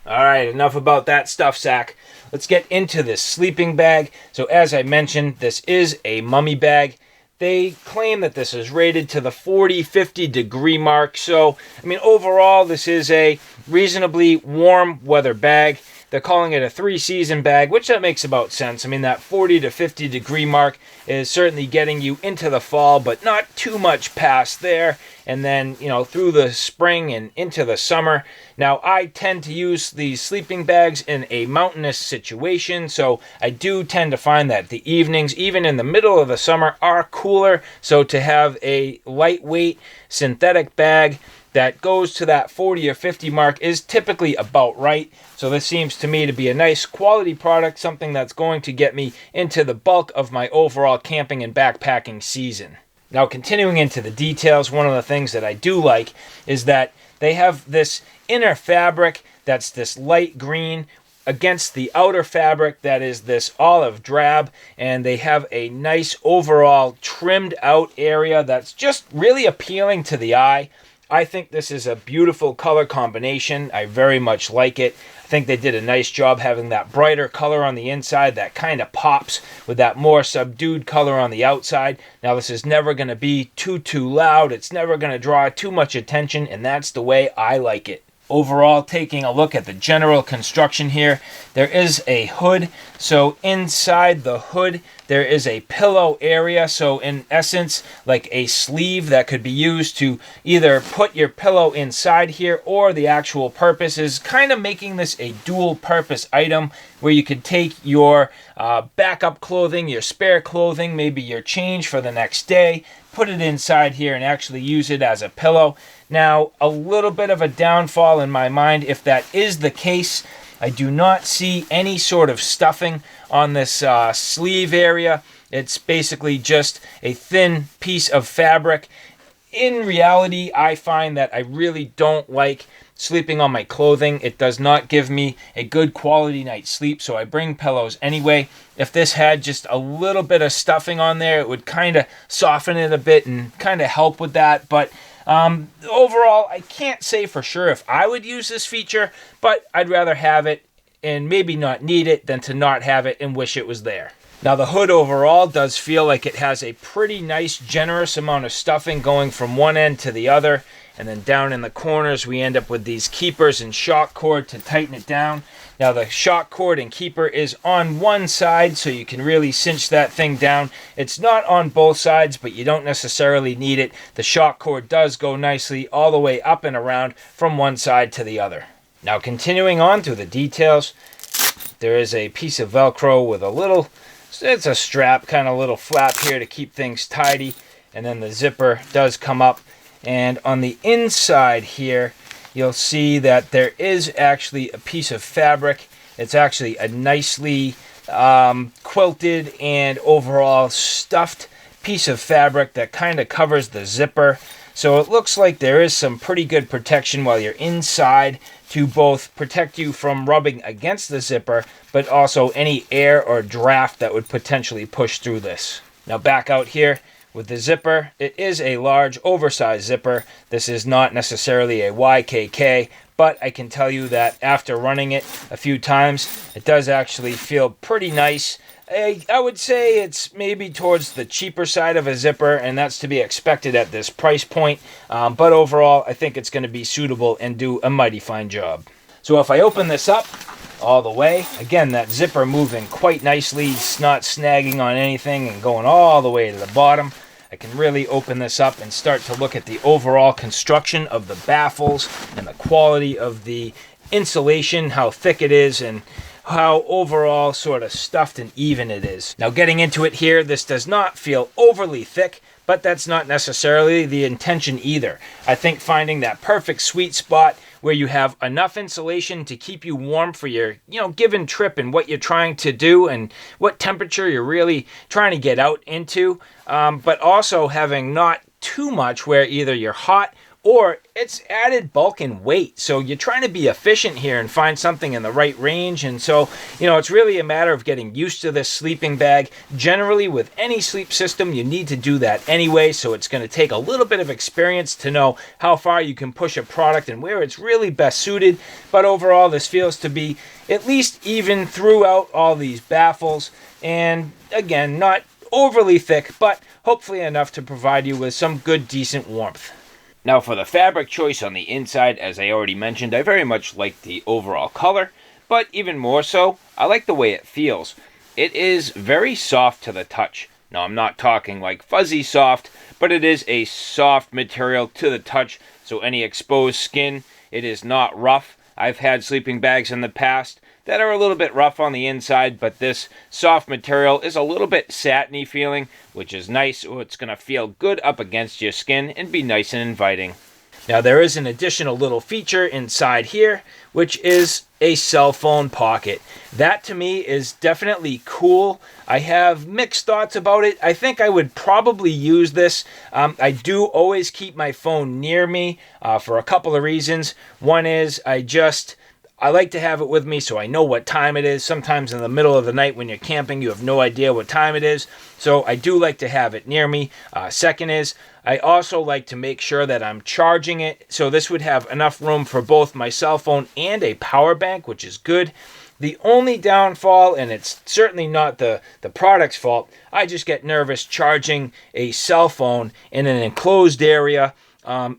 All right, enough about that stuff sack. Let's get into this sleeping bag. So as I mentioned, this is a mummy bag. They claim that this is rated to the 40-50 degree mark. So, I mean, overall, this is a reasonably warm weather bag. They're calling it a 3-season bag, which that makes about sense. I mean, that 40 to 50 degree mark is certainly getting you into the fall, but not too much past there. And then, through the spring and into the summer. Now, I tend to use these sleeping bags in a mountainous situation, so I do tend to find that the evenings, even in the middle of the summer, are cooler. So to have a lightweight synthetic bag that goes to that 40 or 50 mark is typically about right. So this seems to me to be a nice quality product, something that's going to get me into the bulk of my overall camping and backpacking season. Now, continuing into the details, one of the things that I do like is that they have this inner fabric that's this light green against the outer fabric that is this olive drab, and they have a nice overall trimmed out area that's just really appealing to the eye. I think this is a beautiful color combination. I very much like it. I think they did a nice job having that brighter color on the inside that kind of pops with that more subdued color on the outside. Now, this is never going to be too loud. It's never going to draw too much attention, and that's the way I like it. Overall, taking a look at the general construction here, there is a hood. So inside the hood, there is a pillow area. So in essence, like a sleeve that could be used to either put your pillow inside here, or the actual purpose is kind of making this a dual purpose item where you could take your backup clothing, your spare clothing, maybe your change for the next day, put it inside here and actually use it as a pillow. Now, a little bit of a downfall in my mind, if that is the case, I do not see any sort of stuffing on this sleeve area. It's basically just a thin piece of fabric. In reality, I find that I really don't like sleeping on my clothing. It does not give me a good quality night's sleep, so I bring pillows anyway. If this had just a little bit of stuffing on there, it would kind of soften it a bit and kind of help with that. But overall, I can't say for sure if I would use this feature, but I'd rather have it and maybe not need it than to not have it and wish it was there. Now, the hood overall does feel like it has a pretty nice, generous amount of stuffing going from one end to the other. And then down in the corners, we end up with these keepers and shock cord to tighten it down. Now, the shock cord and keeper is on one side, so you can really cinch that thing down. It's not on both sides, but you don't necessarily need it. The shock cord does go nicely all the way up and around from one side to the other. Now, continuing on through the details, there is a piece of Velcro with it's a strap, kind of little flap here to keep things tidy. And then the zipper does come up. And on the inside here, you'll see that there is actually a piece of fabric. It's actually a nicely quilted and overall stuffed piece of fabric that kind of covers the zipper. So it looks like there is some pretty good protection while you're inside to both protect you from rubbing against the zipper, but also any air or draft that would potentially push through this. Now back out here, with the zipper, it is a large, oversized zipper. This is not necessarily a YKK, but I can tell you that after running it a few times, it does actually feel pretty nice. I would say it's maybe towards the cheaper side of a zipper, and that's to be expected at this price point. But overall, I think it's going to be suitable and do a mighty fine job. So if I open this up all the way, again, that zipper moving quite nicely, it's not snagging on anything and going all the way to the bottom. I can really open this up and start to look at the overall construction of the baffles and the quality of the insulation, how thick it is, and how overall sort of stuffed and even it is. Now, getting into it here, this does not feel overly thick, but that's not necessarily the intention either. I think finding that perfect sweet spot where you have enough insulation to keep you warm for your, given trip and what you're trying to do and what temperature you're really trying to get out into, but also having not too much where either you're hot or it's added bulk and weight. So you're trying to be efficient here and find something in the right range. And so, it's really a matter of getting used to this sleeping bag. Generally, with any sleep system, you need to do that anyway. So it's going to take a little bit of experience to know how far you can push a product and where it's really best suited. But overall, this feels to be at least even throughout all these baffles. And again, not overly thick, but hopefully enough to provide you with some good, decent warmth. Now for the fabric choice on the inside, as I already mentioned, I very much like the overall color, but even more so, I like the way it feels. It is very soft to the touch. Now I'm not talking like fuzzy soft, but it is a soft material to the touch, so any exposed skin, it is not rough. I've had sleeping bags in the past that are a little bit rough on the inside, but this soft material is a little bit satiny feeling, which is nice. So it's going to feel good up against your skin and be nice and inviting. Now there is an additional little feature inside here, which is a cell phone pocket. That to me is definitely cool. I have mixed thoughts about it. I think I would probably use this. I do always keep my phone near me for a couple of reasons. One is I like to have it with me so I know what time it is. Sometimes in the middle of the night when you're camping, you have no idea what time it is. So I do like to have it near me. Second is, I also like to make sure that I'm charging it. So this would have enough room for both my cell phone and a power bank, which is good. The only downfall, and it's certainly not the product's fault, I just get nervous charging a cell phone in an enclosed area.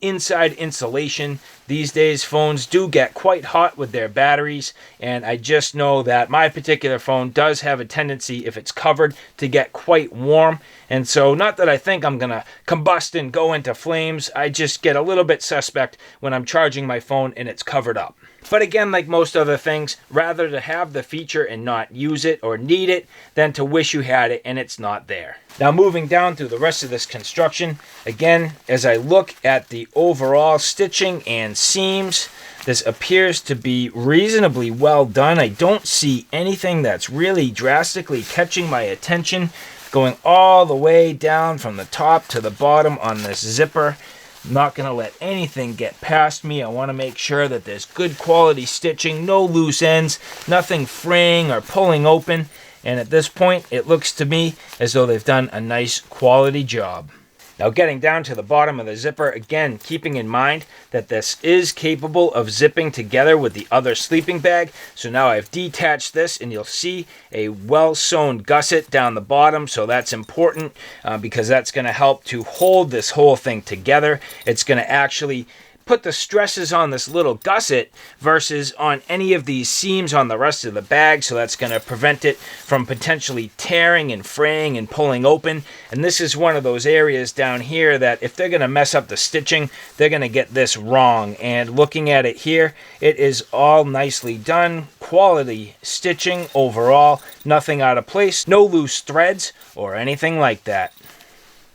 Inside insulation. These days phones do get quite hot with their batteries, and I just know that my particular phone does have a tendency, if it's covered, to get quite warm. And so, not that I think I'm gonna combust and go into flames, I just get a little bit suspect when I'm charging my phone and it's covered up. But again, like most other things, rather to have the feature and not use it or need it than to wish you had it and it's not there. Now moving down through the rest of this construction, again, as I look at the overall stitching and seams, this appears to be reasonably well done. I don't see anything that's really drastically catching my attention. Going all the way down from the top to the bottom on this zipper. I'm not going to let anything get past me. I want to make sure that there's good quality stitching, no loose ends, nothing fraying or pulling open. And at this point, it looks to me as though they've done a nice quality job. Now getting down to the bottom of the zipper, again, keeping in mind that this is capable of zipping together with the other sleeping bag. So now I've detached this and you'll see a well-sewn gusset down the bottom. So that's important because that's going to help to hold this whole thing together. It's going to actually put the stresses on this little gusset versus on any of these seams on the rest of the bag. So that's going to prevent it from potentially tearing and fraying and pulling open. And this is one of those areas down here that if they're going to mess up the stitching, they're going to get this wrong. And looking at it here, it is all nicely done. Quality stitching overall, nothing out of place, no loose threads or anything like that.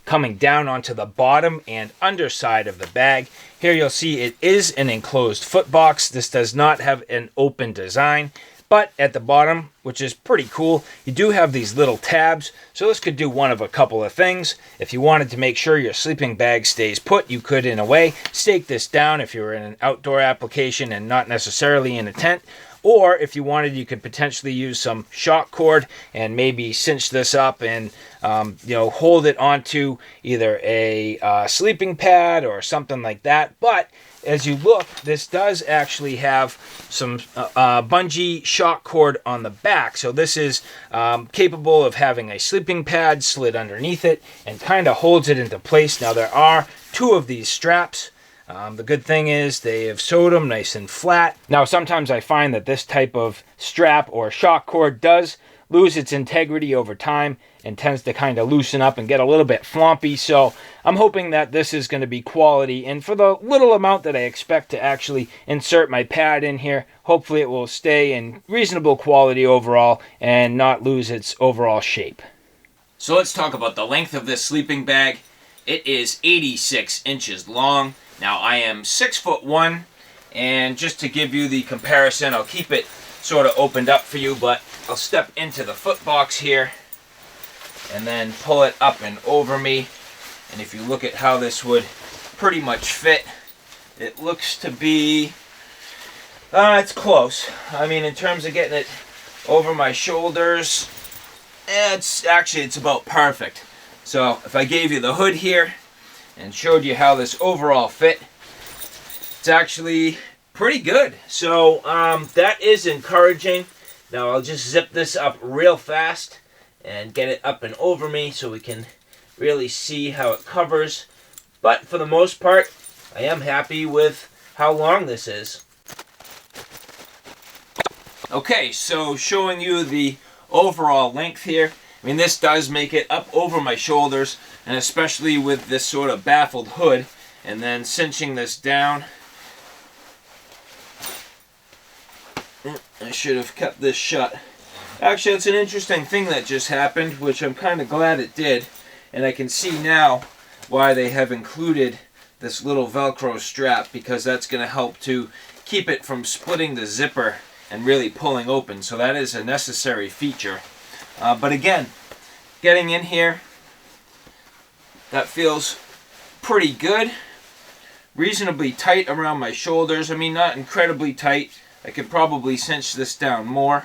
Coming down onto the bottom and underside of the bag, here you'll see it is an enclosed foot box. This does not have an open design, but at the bottom, which is pretty cool, you do have these little tabs. So this could do one of a couple of things. If you wanted to make sure your sleeping bag stays put, you could, in a way, stake this down if you were in an outdoor application and not necessarily in a tent. Or if you wanted, you could potentially use some shock cord and maybe cinch this up and hold it onto either a sleeping pad or something like that. But as you look, this does actually have some bungee shock cord on the back. So this is capable of having a sleeping pad slid underneath it and kind of holds it into place. Now there are two of these straps. The good thing is they have sewed them nice and flat. Now sometimes I find that this type of strap or shock cord does lose its integrity over time and tends to kind of loosen up and get a little bit floppy. So I'm hoping that this is going to be quality. And for the little amount that I expect to actually insert my pad in here, hopefully it will stay in reasonable quality overall and not lose its overall shape. So let's talk about the length of this sleeping bag. It is 86 inches long. Now I am 6'1", and just to give you the comparison, I'll keep it sort of opened up for you, but I'll step into the foot box here and then pull it up and over me. And if you look at how this would pretty much fit It looks to be, it's close. I mean, in terms of getting it over my shoulders, it's about perfect. So if I gave you the hood here and showed you how this overall fit, it's actually pretty good. So that is encouraging. Now I'll just zip this up real fast and get it up and over me so we can really see how it covers. But for the most part, I am happy with how long this is. Okay, so showing you the overall length here. I mean, this does make it up over my shoulders, and especially with this sort of baffled hood, and then cinching this down. I should have kept this shut. Actually, it's an interesting thing that just happened, which I'm kind of glad it did. And I can see now why they have included this little Velcro strap, because that's going to help to keep it from splitting the zipper and really pulling open. So that is a necessary feature. But again, getting in here, that feels pretty good. Reasonably tight around my shoulders. I mean, not incredibly tight. I could probably cinch this down more.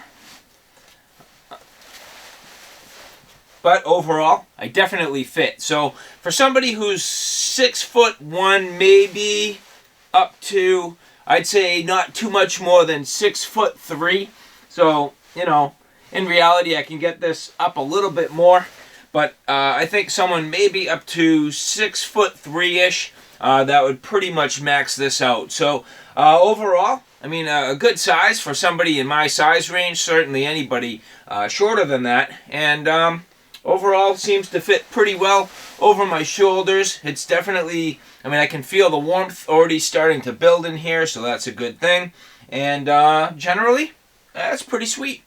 But overall, I definitely fit. So for somebody who's 6'1", maybe up to, I'd say not too much more than 6'3". So, you know, in reality, I can get this up a little bit more. But I think someone maybe up to 6'3"-ish, that would pretty much max this out. So overall, I mean, a good size for somebody in my size range. Certainly anybody shorter than that. And overall, seems to fit pretty well over my shoulders. It's definitely, I mean, I can feel the warmth already starting to build in here, so that's a good thing. And generally, that's pretty sweet.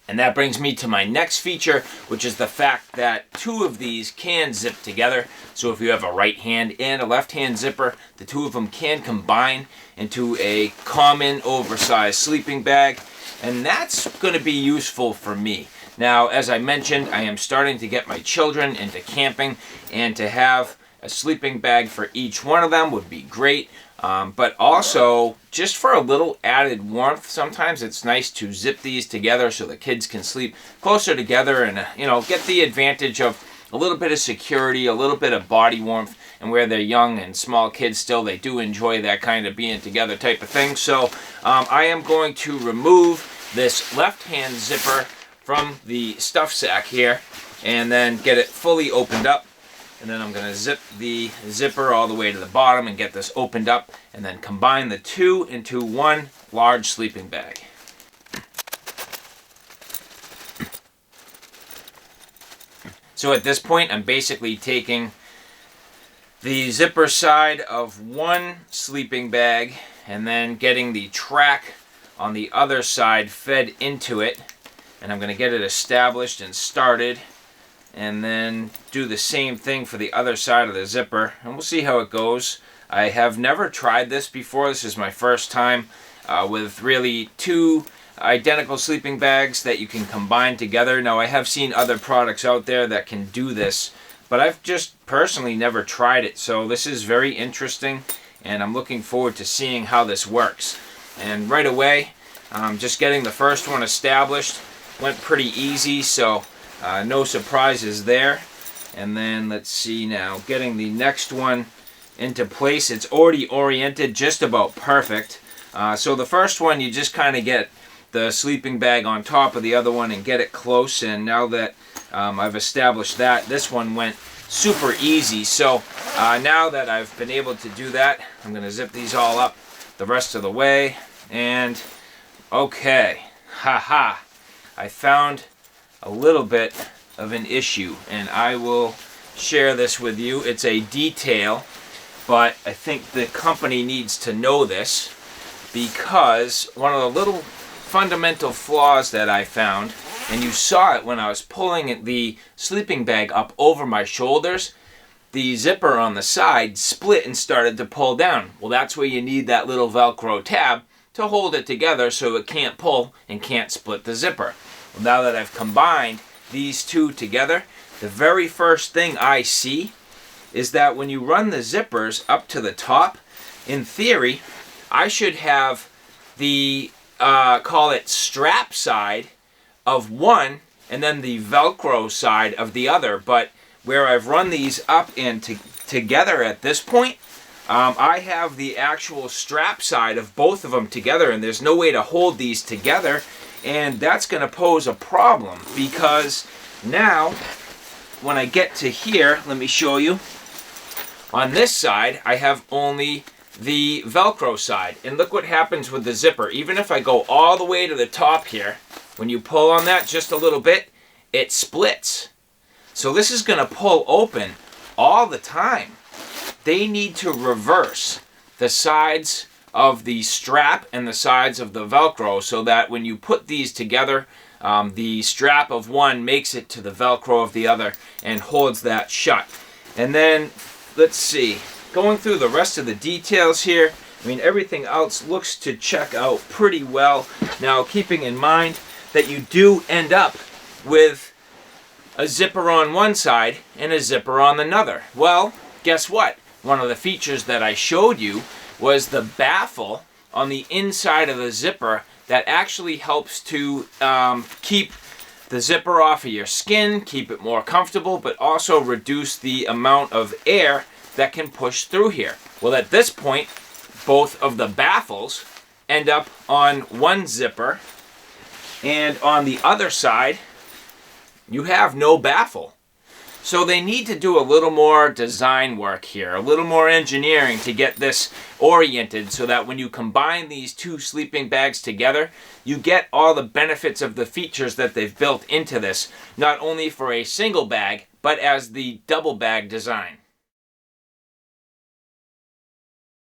And that brings me to my next feature, which is the fact that two of these can zip together. So if you have a right hand and a left hand zipper, the two of them can combine into a common oversized sleeping bag. And that's going to be useful for me. Now, as I mentioned, I am starting to get my children into camping, and to have a sleeping bag for each one of them would be great. But also, just for a little added warmth, sometimes it's nice to zip these together so the kids can sleep closer together and, you know, get the advantage of a little bit of security, a little bit of body warmth, and where they're young and small kids still, they do enjoy that kind of being together type of thing. So I am going to remove this left-hand zipper from the stuff sack here and then get it fully opened up. And then I'm going to zip the zipper all the way to the bottom and get this opened up, and then combine the two into one large sleeping bag. So at this point, I'm basically taking the zipper side of one sleeping bag and then getting the track on the other side fed into it. And I'm going to get it established and started, and then do the same thing for the other side of the zipper, and we'll see how it goes. I have never tried this before. This is my first time with really two identical sleeping bags that you can combine together. Now, I have seen other products out there that can do this, but I've just personally never tried it. So this is very interesting, and I'm looking forward to seeing how this works. And right away, just getting the first one established went pretty easy, so no surprises there. And then let's see now, getting the next one into place. It's already oriented just about perfect. So the first one, you just kind of get the sleeping bag on top of the other one and get it close. And now that I've established that, this one went super easy. So now that I've been able to do that, I'm going to zip these all up the rest of the way. And okay, haha, I found a little bit of an issue, and I will share this with you. It's a detail, but I think the company needs to know this, because one of the little fundamental flaws that I found, and you saw it when I was pulling the sleeping bag up over my shoulders, the zipper on the side split and started to pull down. Well, that's where you need that little Velcro tab to hold it together so it can't pull and can't split the zipper. Well, now that I've combined these two together, the very first thing I see is that when you run the zippers up to the top in theory, I should have the, call it strap side of one and then the Velcro side of the other. But where I've run these up and together at this point, I have the actual strap side of both of them together, and there's no way to hold these together, and that's going to pose a problem, because now when I get to here, let me show you, on this side I have only the Velcro side, and look what happens with the zipper. Even if I go all the way to the top here, when you pull on that just a little bit, it splits. So this is going to pull open all the time. They need to reverse the sides of the strap and the sides of the Velcro, so that when you put these together, the strap of one makes it to the Velcro of the other and holds that shut. And then, let's see, going through the rest of the details here, I mean, everything else looks to check out pretty well. Now, keeping in mind that you do end up with a zipper on one side and a zipper on another. Well, guess what? One of the features that I showed you was the baffle on the inside of the zipper that actually helps to keep the zipper off of your skin, keep it more comfortable, but also reduce the amount of air that can push through here. Well, at this point, both of the baffles end up on one zipper, and on the other side, you have no baffle. So they need to do a little more design work here, a little more engineering to get this oriented so that when you combine these two sleeping bags together, you get all the benefits of the features that they've built into this, not only for a single bag, but as the double bag design.